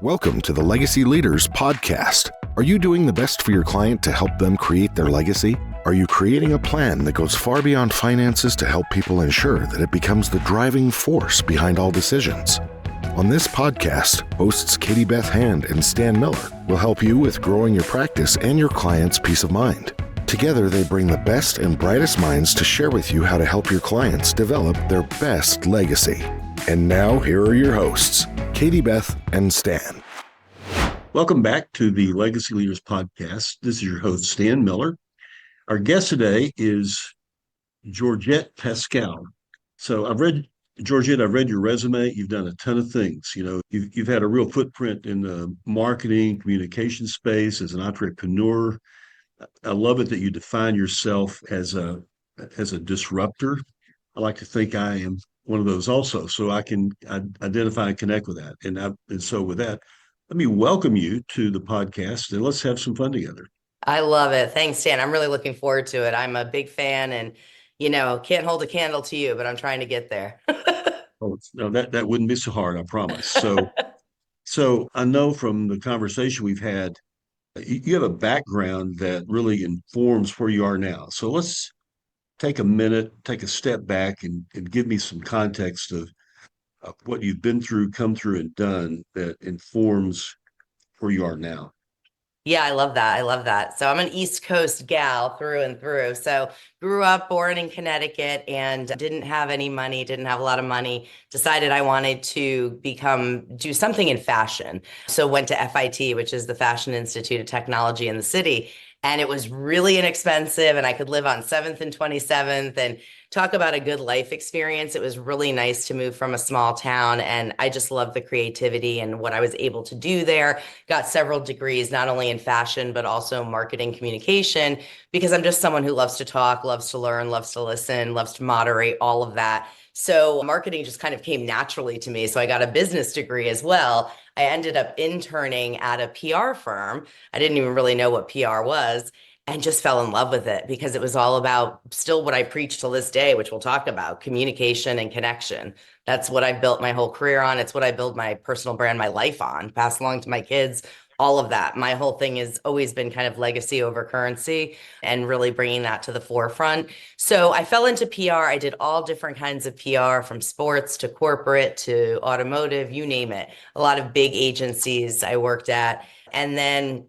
Welcome to the Legacy Leaders Podcast. Are you doing the best for your client to help them create their legacy? Are you creating a plan that goes far beyond finances to help people ensure that it becomes the driving force behind all decisions? On this podcast, hosts Katie Beth Hand and Stan Miller will help you with growing your practice and your clients' peace of mind. Together, they bring the best and brightest minds to share with you how to help your clients develop their best legacy. And now, here are your hosts, Katie Beth and Stan. Welcome back to the Legacy Leaders Podcast. This is your host, Stan Miller. Our guest today is Georgette Pascalle. So I've read your resume. You've done a ton of things. You know, you've had a real footprint in the marketing, communication space as an entrepreneur. I love it that you define yourself as a disruptor. I like to think I am one of those also, so I can identify and connect with that. And so with that, let me welcome you to the podcast and let's have some fun together. I love it. Thanks, Stan. I'm really looking forward to it. I'm a big fan and, can't hold a candle to you, but I'm trying to get there. Oh, no, that wouldn't be so hard, I promise. So I know from the conversation we've had, you have a background that really informs where you are now. So let's take a minute, take a step back and give me some context of what you've been through, come through, and done that informs where you are now. Yeah, I love that. I love that. So I'm an East Coast gal through and through. So grew up, born in Connecticut, and didn't have any money, didn't have a lot of money, decided I wanted to do something in fashion. So went to FIT, which is the Fashion Institute of Technology in the city. And it was really inexpensive and I could live on 7th and 27th and talk about a good life experience. It was really nice to move from a small town and I just loved the creativity and what I was able to do there. Got several degrees, not only in fashion, but also marketing communication, because I'm just someone who loves to talk, loves to learn, loves to listen, loves to moderate, all of that. So marketing just kind of came naturally to me. So I got a business degree as well. I ended up interning at a PR firm. I didn't even really know what PR was and just fell in love with it because it was all about still what I preach to this day, which we'll talk about, communication and connection. That's what I built my whole career on. It's what I build my personal brand, my life on, pass along to my kids, all of that. My whole thing has always been kind of legacy over currency and really bringing that to the forefront. So I fell into PR. I did all different kinds of PR, from sports to corporate to automotive, you name it. A lot of big agencies I worked at. And then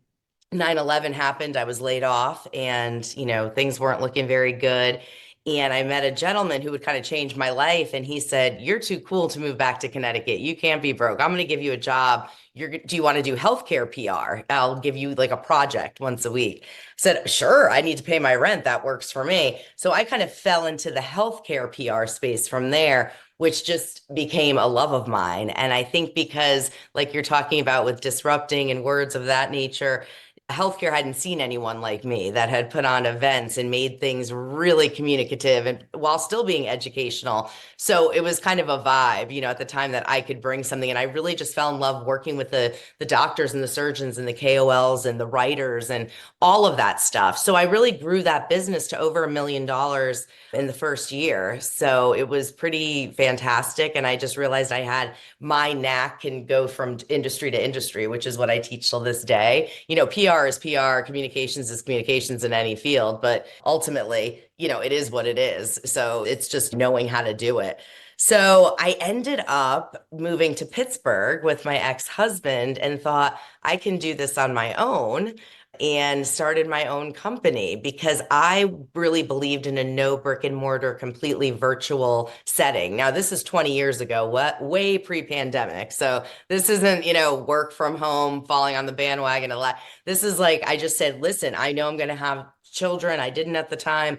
9/11 happened. I was laid off and, things weren't looking very good. And I met a gentleman who would kind of change my life. And he said, "You're too cool to move back to Connecticut. You can't be broke. I'm going to give you a job. Do you want to do healthcare PR? I'll give you like a project once a week." I said, "Sure, I need to pay my rent. That works for me." So I kind of fell into the healthcare PR space from there, which just became a love of mine. And I think because, like you're talking about with disrupting and words of that nature, healthcare hadn't seen anyone like me that had put on events and made things really communicative and while still being educational. So it was kind of a vibe, at the time that I could bring something. And I really just fell in love working with the doctors and the surgeons and the KOLs and the writers and all of that stuff. So I really grew that business to over $1 million in the first year. So it was pretty fantastic. And I just realized I had my knack can go from industry to industry, which is what I teach till this day. PR is PR, communications is communications in any field, but ultimately, it is what it is. So it's just knowing how to do it. So I ended up moving to Pittsburgh with my ex-husband and thought I can do this on my own, and started my own company because I really believed in a no brick and mortar, completely virtual setting. Now, this is 20 years ago, way pre-pandemic. So this isn't, work from home, falling on the bandwagon a lot. This is like, I just said, listen, I know I'm going to have children. I didn't at the time.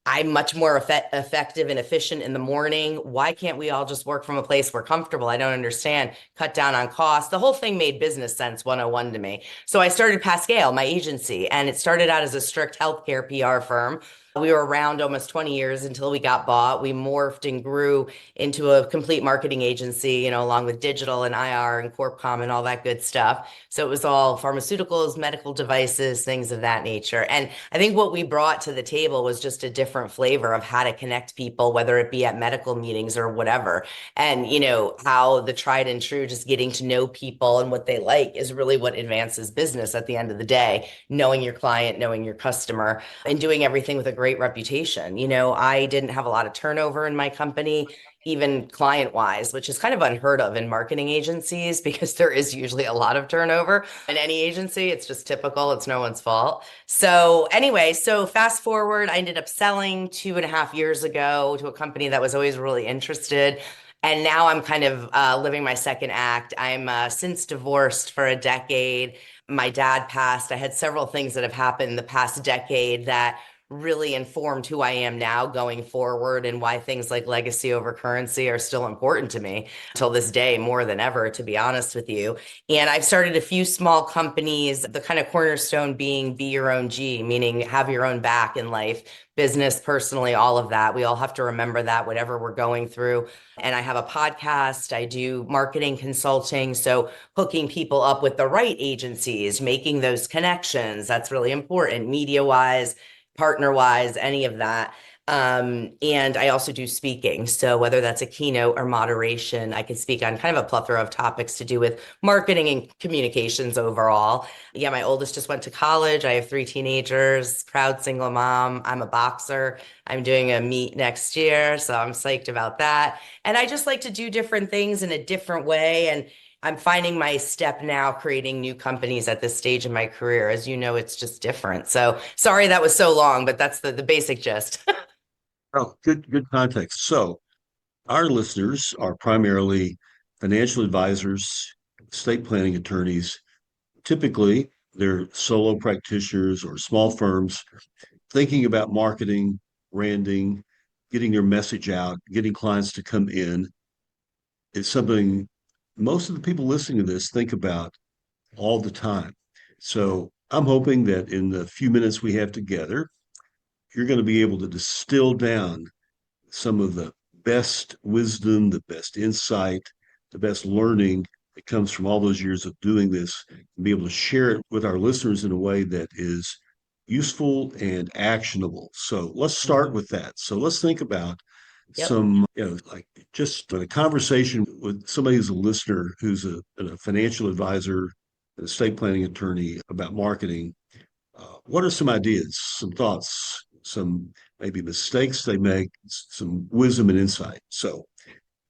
I'm much more effective and efficient in the morning. Why can't we all just work from a place we're comfortable? I don't understand. Cut down on costs. The whole thing made business sense 101 to me. So I started Pascalle, my agency, and it started out as a strict healthcare PR firm. We were around almost 20 years until we got bought. We morphed and grew into a complete marketing agency, along with digital and IR and Corp Com and all that good stuff. So it was all pharmaceuticals, medical devices, things of that nature. And I think what we brought to the table was just a different flavor of how to connect people, whether it be at medical meetings or whatever. And, how the tried and true, just getting to know people and what they like is really what advances business at the end of the day. Knowing your client, knowing your customer, and doing everything with a great reputation. I didn't have a lot of turnover in my company, even client wise, which is kind of unheard of in marketing agencies because there is usually a lot of turnover in any agency. It's just typical. It's no one's fault. So anyway, so fast forward, I ended up selling 2.5 years ago to a company that was always really interested. And now I'm kind of living my second act. I'm since divorced for a decade. My dad passed. I had several things that have happened the past decade that really informed who I am now going forward and why things like legacy over currency are still important to me till this day, more than ever, to be honest with you. And I've started a few small companies, the kind of cornerstone being be your own G, meaning have your own back in life, business, personally, all of that. We all have to remember that, whatever we're going through. And I have a podcast. I do marketing consulting. So hooking people up with the right agencies, making those connections. That's really important, media wise, partner wise, any of that. And I also do speaking. So whether that's a keynote or moderation, I can speak on kind of a plethora of topics to do with marketing and communications overall. Yeah, my oldest just went to college. I have 3 teenagers, proud single mom. I'm a boxer. I'm doing a meet next year, so I'm psyched about that. And I just like to do different things in a different way. And I'm finding my step now creating new companies at this stage in my career. As you know, it's just different. So sorry that was so long, but that's the basic gist. Oh, good context. So our listeners are primarily financial advisors, estate planning attorneys. Typically, they're solo practitioners or small firms thinking about marketing, branding, getting their message out, getting clients to come in. It's something most of the people listening to this think about all the time. So I'm hoping that in the few minutes we have together, you're going to be able to distill down some of the best wisdom, the best insight, the best learning that comes from all those years of doing this and be able to share it with our listeners in a way that is useful and actionable. So let's start with that. So let's think about Yep. some, like just a conversation with somebody who's a listener, who's a financial advisor, an estate planning attorney about marketing. What are some ideas, some thoughts, some maybe mistakes they make, some wisdom and insight? So,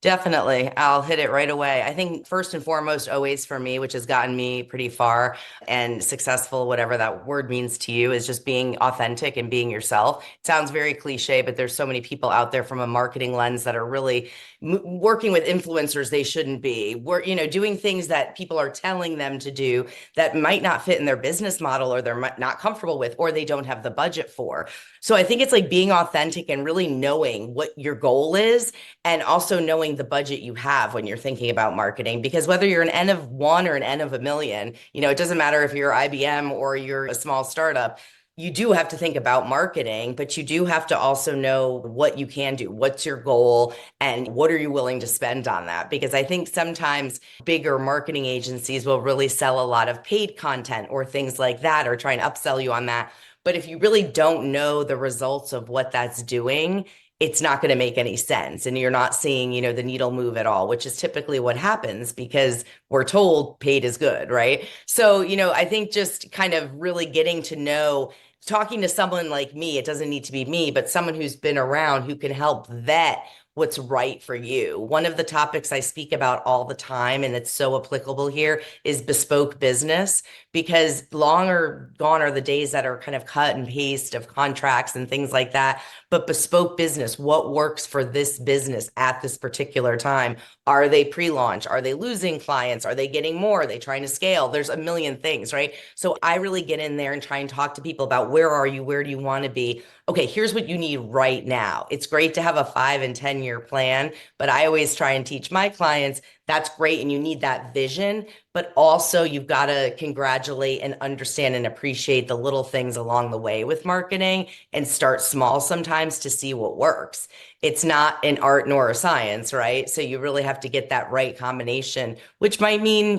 Definitely. I'll hit it right away. I think first and foremost, always for me, which has gotten me pretty far and successful, whatever that word means to you, is just being authentic and being yourself. It sounds very cliche, but there's so many people out there from a marketing lens that are really working with influencers they shouldn't be. We're, doing things that people are telling them to do that might not fit in their business model or they're not comfortable with, or they don't have the budget for. So I think it's like being authentic and really knowing what your goal is and also knowing the budget you have when you're thinking about marketing, because whether you're an N of one or an N of a million, it doesn't matter if you're IBM or you're a small startup. You do have to think about marketing, but you do have to also know what you can do. What's your goal and what are you willing to spend on that? Because I think sometimes bigger marketing agencies will really sell a lot of paid content or things like that, or try and upsell you on that. But if you really don't know the results of what that's doing, it's not going to make any sense. And you're not seeing, the needle move at all, which is typically what happens because we're told paid is good, right? So, I think just kind of really getting to know, talking to someone like me, it doesn't need to be me, but someone who's been around who can help vet what's right for you. One of the topics I speak about all the time, and it's so applicable here, is bespoke business, because long are gone are the days that are kind of cut and paste of contracts and things like that. But bespoke business, what works for this business at this particular time? Are they pre-launch? Are they losing clients? Are they getting more? Are they trying to scale? There's a million things, right? So I really get in there and try and talk to people about where are you? Where do you want to be? Okay, here's what you need right now. It's great to have a 5 and 10 year plan, but I always try and teach my clients that's great. And you need that vision, but also you've got to congratulate and understand and appreciate the little things along the way with marketing and start small sometimes to see what works. It's not an art nor a science, right? So you really have to get that right combination, which might mean,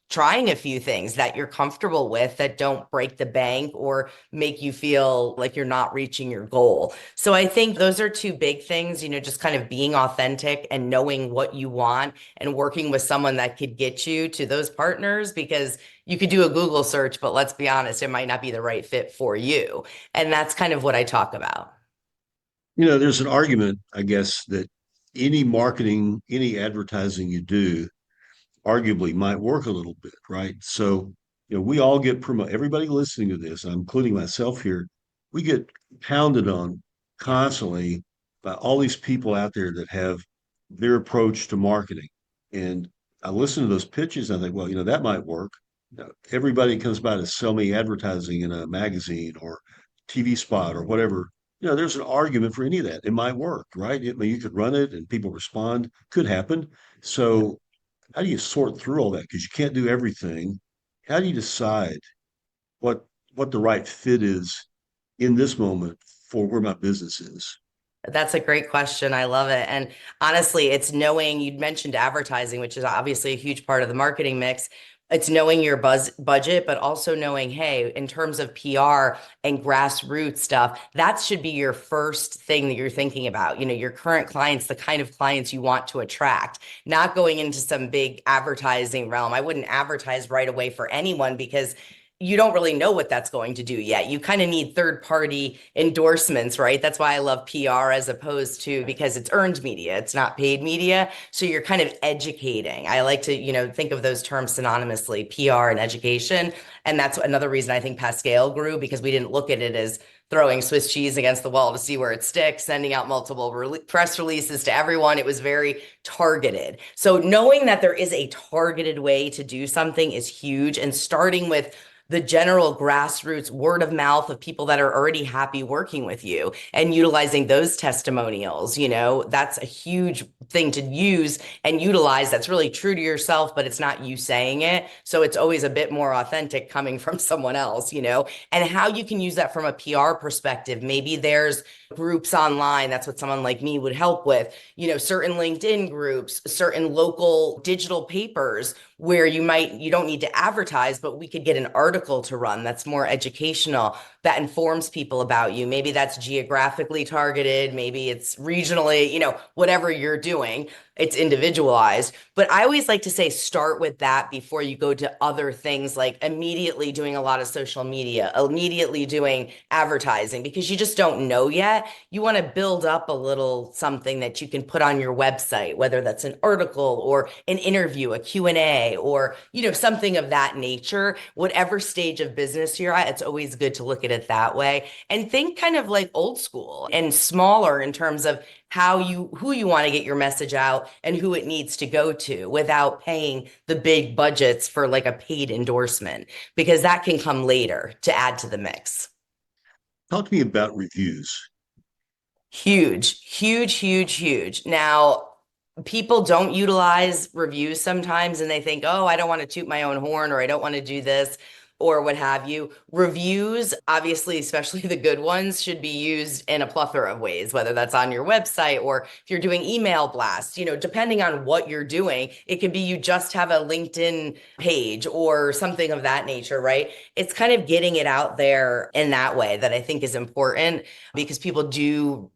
trying a few things that you're comfortable with that don't break the bank or make you feel like you're not reaching your goal. So I think those are two big things, just kind of being authentic and knowing what you want and working with someone that could get you to those partners, because you could do a Google search, but let's be honest, it might not be the right fit for you. And that's kind of what I talk about. There's an argument, I guess, that any marketing, any advertising you do arguably might work a little bit, right? So, we all get promoted. Everybody listening to this, including myself here, we get pounded on Yeah. constantly by all these people out there that have their approach to marketing. And I listen to those pitches and I think, well, that might work. Everybody comes by to sell me advertising in a magazine or TV spot or whatever. There's an argument for any of that. It might work, right? I mean, you could run it and people respond. Could happen. So how do you sort through all that? Because you can't do everything. How do you decide what the right fit is in this moment for where my business is? That's a great question. I love it. And honestly, it's knowing, you'd mentioned advertising, which is obviously a huge part of the marketing mix. It's knowing your budget, but also knowing, hey, in terms of PR and grassroots stuff, that should be your first thing that you're thinking about. Your current clients, the kind of clients you want to attract, not going into some big advertising realm. I wouldn't advertise right away for anyone because you don't really know what that's going to do yet. You kind of need third-party endorsements, right? That's why I love PR as opposed to, because it's earned media, it's not paid media. So you're kind of educating. I like to, think of those terms synonymously, PR and education. And that's another reason I think Pascalle grew, because we didn't look at it as throwing Swiss cheese against the wall to see where it sticks, sending out multiple press releases to everyone. It was very targeted. So knowing that there is a targeted way to do something is huge, and starting with the general grassroots word of mouth of people that are already happy working with you and utilizing those testimonials, that's a huge thing to use and utilize. That's really true to yourself, but it's not you saying it. So it's always a bit more authentic coming from someone else, and how you can use that from a PR perspective. Maybe there's groups online. That's what someone like me would help with, certain LinkedIn groups, certain local digital papers where you don't need to advertise, but we could get an article to run that's more educational, that informs people about you. Maybe that's geographically targeted, maybe it's regionally, whatever you're doing, it's individualized. But I always like to say, start with that before you go to other things, like immediately doing a lot of social media, immediately doing advertising, because you just don't know yet. You want to build up a little something that you can put on your website, whether that's an article or an interview, a Q&A, or, something of that nature. Whatever stage of business you're at, it's always good to look at it that way and think kind of like old school and smaller in terms of who you want to get your message out and who it needs to go to, without paying the big budgets for like a paid endorsement, because that can come later to add to the mix. Talk to me about reviews. Huge, huge, huge, huge. Now, people don't utilize reviews sometimes, and they think, oh, I don't want to toot my own horn, or I don't want to do this, or what have you. Reviews, obviously, especially the good ones, should be used in a plethora of ways, whether that's on your website or if you're doing email blasts, depending on what you're doing. It could be you just have a LinkedIn page or something of that nature, right? It's kind of getting it out there in that way that I think is important, because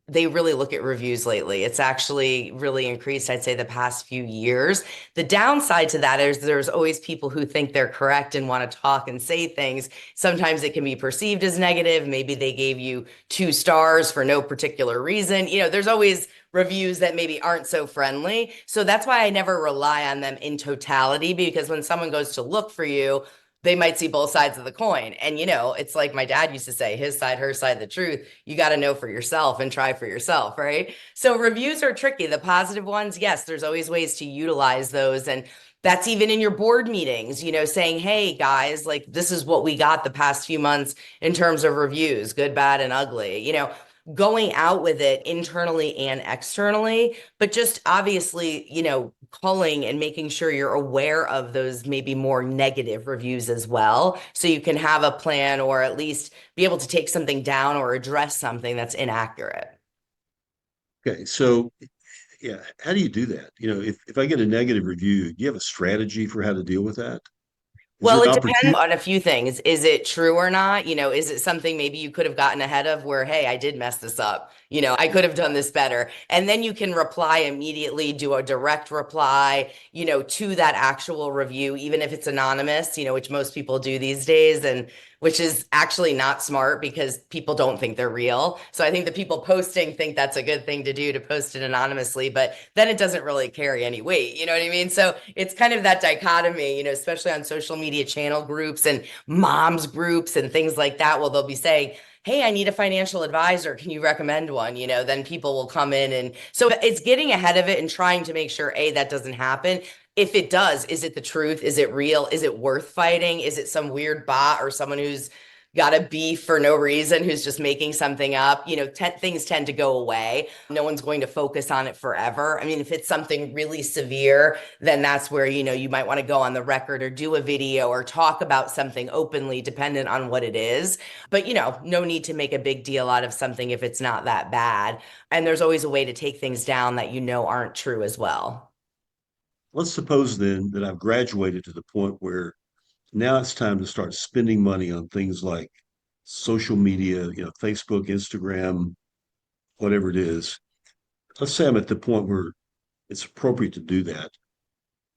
they really look at reviews lately. It's actually really increased, I'd say, the past few years. The downside to that is there's always people who think they're correct and want to talk and say things. Sometimes it can be perceived as negative. Maybe they gave you 2 stars for no particular reason. There's always reviews that maybe aren't so friendly. So that's why I never rely on them in totality, because when someone goes to look for you, they might see both sides of the coin. And, it's like my dad used to say, his side, her side, the truth. You got to know for yourself and try for yourself, right? So reviews are tricky. The positive ones, yes, there's always ways to utilize those. And that's even in your board meetings, saying, hey, guys, like, this is what we got the past few months in terms of reviews, good, bad, and ugly. going out with it internally and externally, but just obviously, culling and making sure you're aware of those maybe more negative reviews as well. So you can have a plan or at least be able to take something down or address something that's inaccurate. Okay, so yeah, how do you do that? If I get a negative review, do you have a strategy for how to deal with that? Is there Well, an it depends opportunity? on a few things. Is it true or not? Is it something maybe you could have gotten ahead of where, hey, I did mess this up. I could have done this better. And then you can reply immediately, do a direct reply, to that actual review, even if it's anonymous, which most people do these days. And which is actually not smart because people don't think they're real. So I think the people posting think that's a good thing to do to post it anonymously, but then it doesn't really carry any weight. You know what I mean? So it's kind of that dichotomy, especially on social media channel groups and moms groups and things like that. Well, they'll be saying, hey, I need a financial advisor. Can you recommend one? Then people will come in. And so it's getting ahead of it and trying to make sure, A, that doesn't happen. If it does, is it the truth? Is it real? Is it worth fighting? Is it some weird bot or someone who's got a beef for no reason, who's just making something up? Things tend to go away. No one's going to focus on it forever. I mean, if it's something really severe, then that's where, you might want to go on the record or do a video or talk about something openly, dependent on what it is. But, no need to make a big deal out of something if it's not that bad. And there's always a way to take things down that aren't true as well. Let's suppose then that I've graduated to the point where now it's time to start spending money on things like social media, Facebook, Instagram, whatever it is. Let's say I'm at the point where it's appropriate to do that.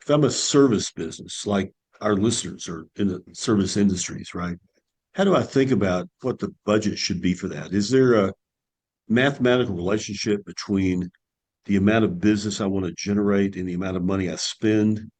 If I'm a service business, like our listeners are in the service industries, right? How do I think about what the budget should be for that? Is there a mathematical relationship between the amount of business I want to generate and the amount of money I spend?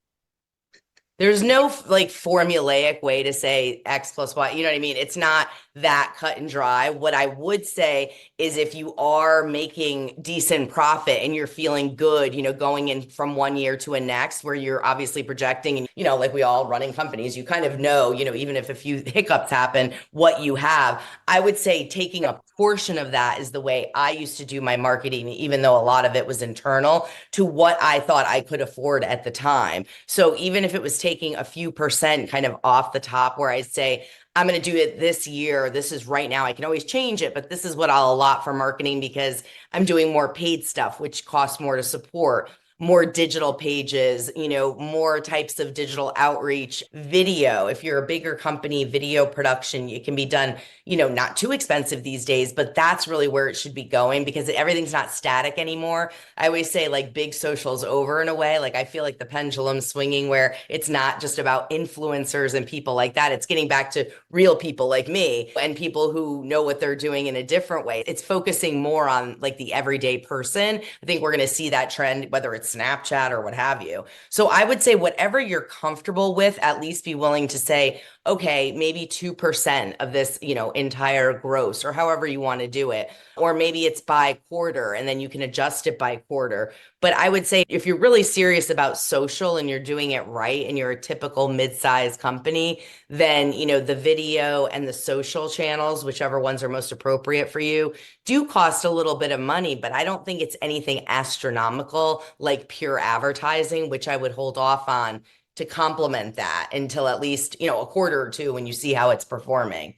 There's no like formulaic way to say X plus Y. You know what I mean? It's not that cut and dry. What I would say is if you are making decent profit and you're feeling good, going in from one year to a next, where you're obviously projecting and, like we all running companies, you kind of know, even if a few hiccups happen, what you have. I would say taking a portion of that is the way I used to do my marketing, even though a lot of it was internal to what I thought I could afford at the time. So even if it was taking a few percent kind of off the top where I'd say, I'm going to do it this year. This is right now. I can always change it, but this is what I'll allot for marketing because I'm doing more paid stuff, which costs more to support, more digital pages, more types of digital outreach, video. If you're a bigger company, video production, it can be done, not too expensive these days, but that's really where it should be going because everything's not static anymore. I always say like big social's over in a way. Like I feel like the pendulum's swinging where it's not just about influencers and people like that. It's getting back to real people like me and people who know what they're doing in a different way. It's focusing more on like the everyday person. I think we're going to see that trend, whether it's Snapchat or what have you. So I would say whatever you're comfortable with, at least be willing to say, okay, maybe 2% of this, entire gross or however you want to do it. Or maybe it's by quarter and then you can adjust it by quarter. But I would say if you're really serious about social and you're doing it right and you're a typical mid-sized company, then, the video and the social channels, whichever ones are most appropriate for you, do cost a little bit of money, but I don't think it's anything astronomical like pure advertising, which I would hold off on to complement that until at least, a quarter or two when you see how it's performing.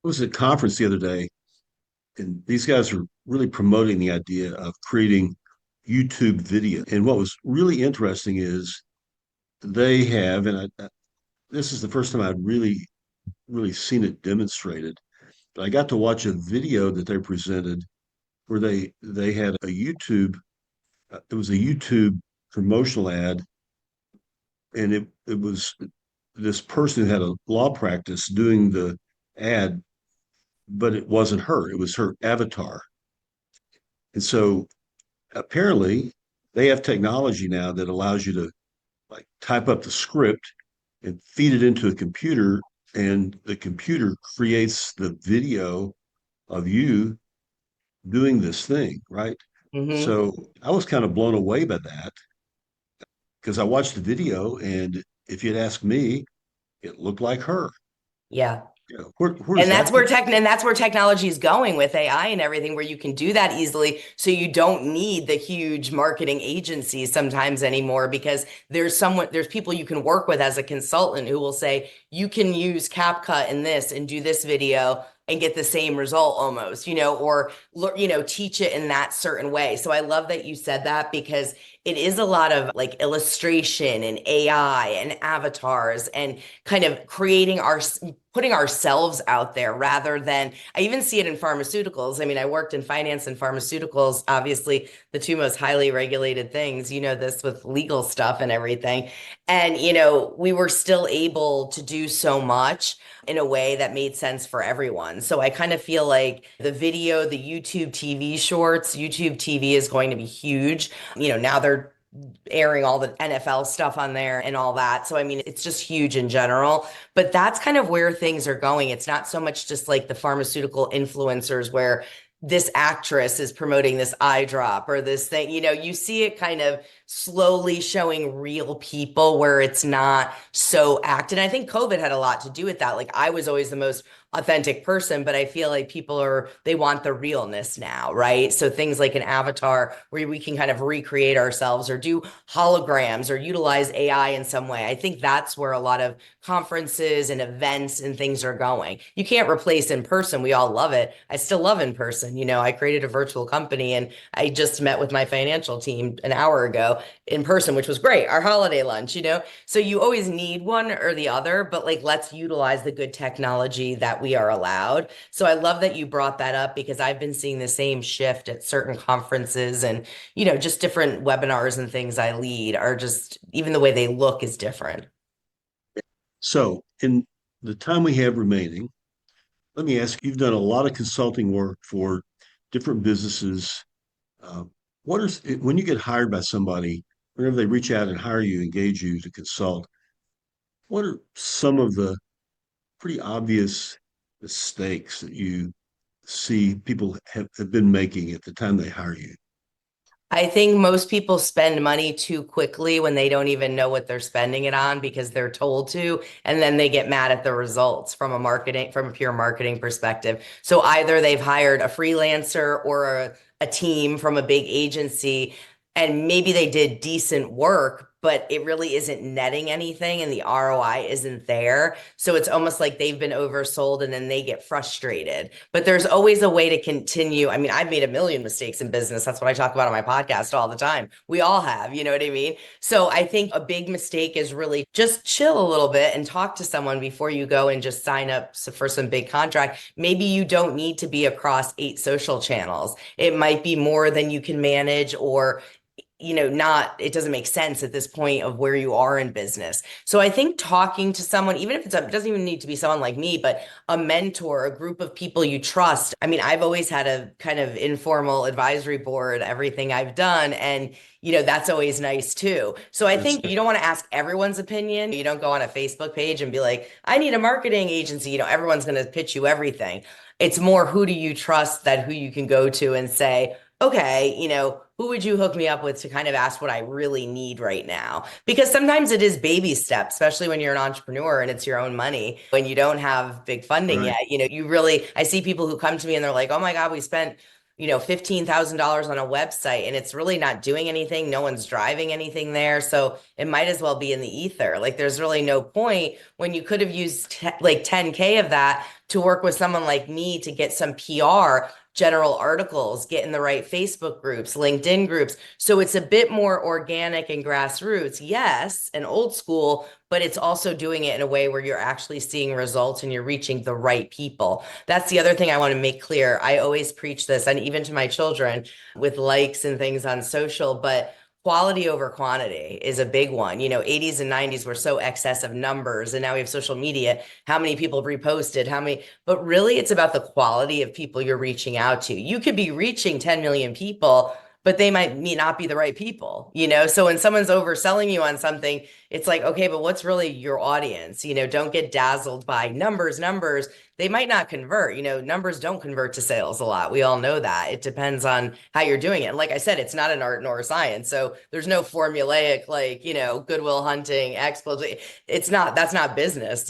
I was at a conference the other day, and these guys were really promoting the idea of creating YouTube video. And what was really interesting is they have, and this is the first time I'd really seen it demonstrated. But I got to watch a video that they presented where they had a YouTube. It was a YouTube promotional ad, and it was this person who had a law practice doing the ad, but it wasn't her. It was her avatar. And so apparently they have technology now that allows you to like type up the script and feed it into a computer, and the computer creates the video of you doing this thing, right? Mm-hmm. So I was kind of blown away by that because I watched the video, and if you'd asked me, it looked like her. Yeah. Yeah. Where's And that that's where going? technology is going with AI and everything, where you can do that easily. So you don't need the huge marketing agencies sometimes anymore, because there's people you can work with as a consultant who will say, you can use CapCut in this and do this video and get the same result almost, or, teach it in that certain way. So I love that you said that, because it is a lot of like illustration and AI and avatars and kind of putting ourselves out there, rather than, I even see it in pharmaceuticals. I mean, I worked in finance and pharmaceuticals, obviously the two most highly regulated things, this with legal stuff and everything. And, we were still able to do so much in a way that made sense for everyone. So I kind of feel like the YouTube TV shorts, YouTube TV is going to be huge. Now they're airing all the NFL stuff on there and all that. So, I mean, it's just huge in general, but that's kind of where things are going. It's not so much just like the pharmaceutical influencers where this actress is promoting this eye drop or this thing, you see it kind of slowly showing real people where it's not so acted. And I think COVID had a lot to do with that. Like, I was always the most authentic person, but I feel like they want the realness now, right? So things like an avatar where we can kind of recreate ourselves or do holograms or utilize AI in some way. I think that's where a lot of conferences and events and things are going. You can't replace in person. We all love it. I still love in person. I created a virtual company and I just met with my financial team an hour ago in person, which was great. Our holiday lunch. So you always need one or the other, but like, let's utilize the good technology that we are allowed. So I love that you brought that up, because I've been seeing the same shift at certain conferences and, just different webinars and things I lead are just, even the way they look is different. So, in the time we have remaining, let me ask, you've done a lot of consulting work for different businesses. Uh, when you get hired by somebody, whenever they reach out and hire you, engage you to consult, what are some of the pretty obvious mistakes that you see people have been making at the time they hire you? I think most people spend money too quickly when they don't even know what they're spending it on because they're told to, and then they get mad at the results from a pure marketing perspective. So either they've hired a freelancer or a team from a big agency, and maybe they did decent work, but it really isn't netting anything and the ROI isn't there. So it's almost like they've been oversold and then they get frustrated. But there's always a way to continue. I mean, I've made a million mistakes in business. That's what I talk about on my podcast all the time. We all have, you know what I mean? So I think a big mistake is really just chill a little bit and talk to someone before you go and just sign up for some big contract. Maybe you don't need to be across 8 social channels. It might be more than you can manage, or it doesn't make sense at this point of where you are in business. So I think talking to someone, even if it doesn't even need to be someone like me, but a mentor, a group of people you trust. I mean, I've always had a kind of informal advisory board, everything I've done. And, that's always nice too. So I think you don't want to ask everyone's opinion. You don't go on a Facebook page and be like, I need a marketing agency. Everyone's going to pitch you everything. It's more, who do you trust, that who you can go to and say, okay, who would you hook me up with to kind of ask what I really need right now? Because sometimes it is baby steps, especially when you're an entrepreneur and it's your own money, when you don't have big funding Right. yet. I see people who come to me and they're like, oh my God, we spent, $15,000 on a website and it's really not doing anything. No one's driving anything there. So it might as well be in the ether. Like, there's really no point when you could have used like 10K of that to work with someone like me to get some PR, general articles, get in the right Facebook groups, LinkedIn groups. So it's a bit more organic and grassroots, yes, and old school, but it's also doing it in a way where you're actually seeing results and you're reaching the right people. That's the other thing I want to make clear. I always preach this, and even to my children with likes and things on social, but quality over quantity is a big one. 80s and 90s were so excessive numbers, and now we have social media. How many people reposted, but really it's about the quality of people you're reaching out to. You could be reaching 10 million people, but they might not be the right people, So when someone's overselling you on something, it's like, okay, but what's really your audience? Don't get dazzled by numbers. They might not convert. Numbers don't convert to sales a lot. We all know that. It depends on how you're doing it. And like I said, it's not an art nor a science. So there's no formulaic, like, Goodwill Hunting, explosive. That's not business,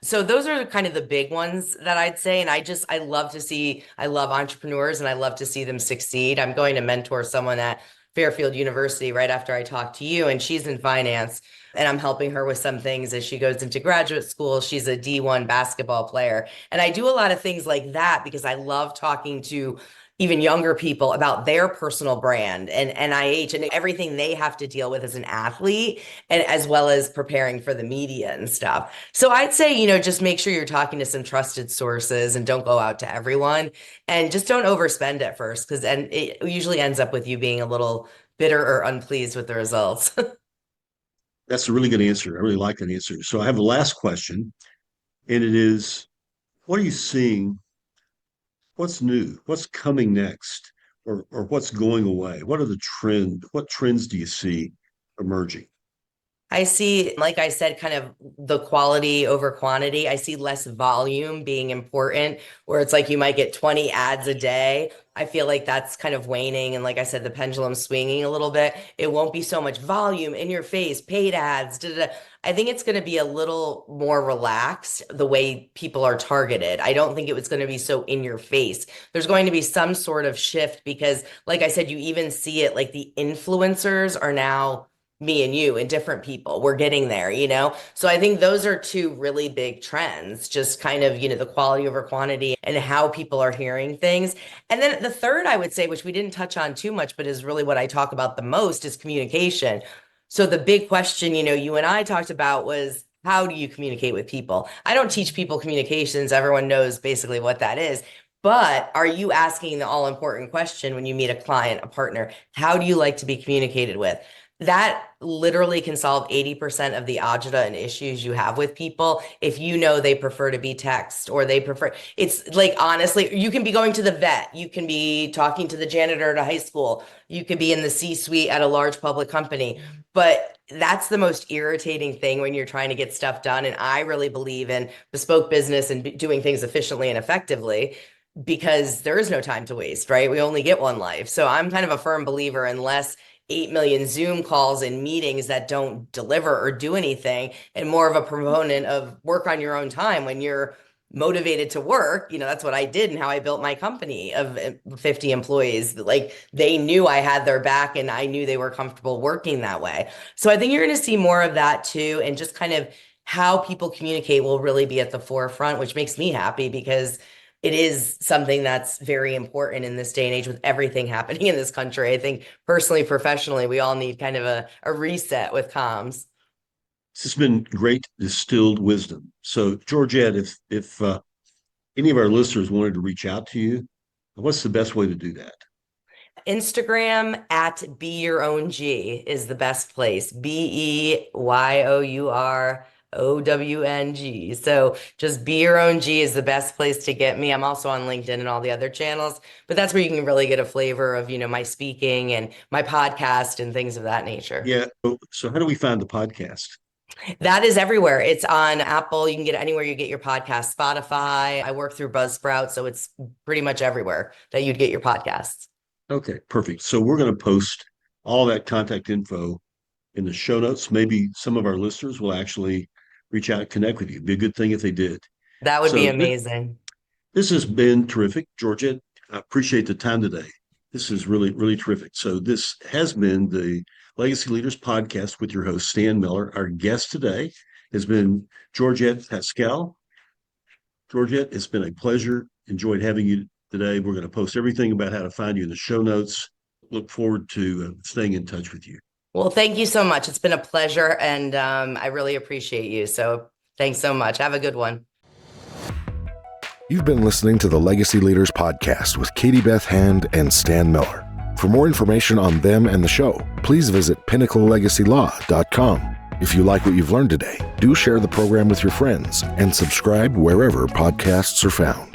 So those are kind of the big ones that I'd say. And I love entrepreneurs and I love to see them succeed. I'm going to mentor someone at Fairfield University right after I talk to you, and she's in finance, and I'm helping her with some things as she goes into graduate school. She's a D1 basketball player, and I do a lot of things like that because I love talking to even younger people about their personal brand and NIH and everything they have to deal with as an athlete, and as well as preparing for the media and stuff. So I'd say, just make sure you're talking to some trusted sources and don't go out to everyone, and just don't overspend at first, because then it usually ends up with you being a little bitter or unpleased with the results. That's a really good answer. I really like that answer. So I have the last question, and it is, what are you seeing? What's new? What's coming next? Or what's going away? What are the trends? What trends do you see emerging? I see, like I said, kind of the quality over quantity. I see less volume being important, where it's like you might get 20 ads a day. I feel like that's kind of waning. And like I said, the pendulum's swinging a little bit. It won't be so much volume in your face, paid ads. I think it's going to be a little more relaxed the way people are targeted. I don't think it was going to be so in your face. There's going to be some sort of shift because, like I said, you even see it like the influencers are now me and you and different people. We're getting there, So I think those are two really big trends, just kind of, the quality over quantity and how people are hearing things. And then the third, I would say, which we didn't touch on too much, but is really what I talk about the most, is communication. So the big question, you and I talked about was, how do you communicate with people? I don't teach people communications. Everyone knows basically what that is. But are you asking the all important question when you meet a client, a partner? How do you like to be communicated with? That literally can solve 80% of the agita and issues you have with people. If they prefer to be text, or it's like, honestly, you can be going to the vet, you can be talking to the janitor at a high school, you could be in the C-suite at a large public company, but that's the most irritating thing when you're trying to get stuff done. And I really believe in bespoke business and doing things efficiently and effectively, because there is no time to waste, right? We only get one life. So I'm kind of a firm believer, unless 8 million Zoom calls and meetings that don't deliver or do anything, and more of a proponent of work on your own time when you're motivated to work. That's what I did and how I built my company of 50 employees. Like, they knew I had their back and I knew they were comfortable working that way. So I think you're going to see more of that too. And just kind of how people communicate will really be at the forefront, which makes me happy, because it is something that's very important in this day and age with everything happening in this country. I think personally, professionally, we all need kind of a reset with comms. This has been great distilled wisdom. So, Georgette, if any of our listeners wanted to reach out to you, what's the best way to do that? Instagram at Be Your Own G is the best place. BEYOUR OWNG. So just Be Your Own G is the best place to get me. I'm also on LinkedIn and all the other channels, but that's where you can really get a flavor of, my speaking and my podcast and things of that nature. Yeah. So how do we find the podcast? That is everywhere. It's on Apple. You can get it anywhere you get your podcast, Spotify. I work through Buzzsprout, so it's pretty much everywhere that you'd get your podcasts. Okay, perfect. So we're going to post all that contact info in the show notes. Maybe some of our listeners will actually reach out and connect with you. It'd be a good thing if they did. That would be amazing. This has been terrific, Georgette. I appreciate the time today. This is really, really terrific. So this has been the Legacy Leaders Podcast with your host, Stan Miller. Our guest today has been Georgette Pascalle. Georgette, it's been a pleasure. Enjoyed having you today. We're going to post everything about how to find you in the show notes. Look forward to staying in touch with you. Well, thank you so much. It's been a pleasure, and I really appreciate you. So thanks so much. Have a good one. You've been listening to the Legacy Leaders Podcast with Katie Beth Hand and Stan Miller. For more information on them and the show, please visit pinnaclelegacylaw.com. If you like what you've learned today, do share the program with your friends and subscribe wherever podcasts are found.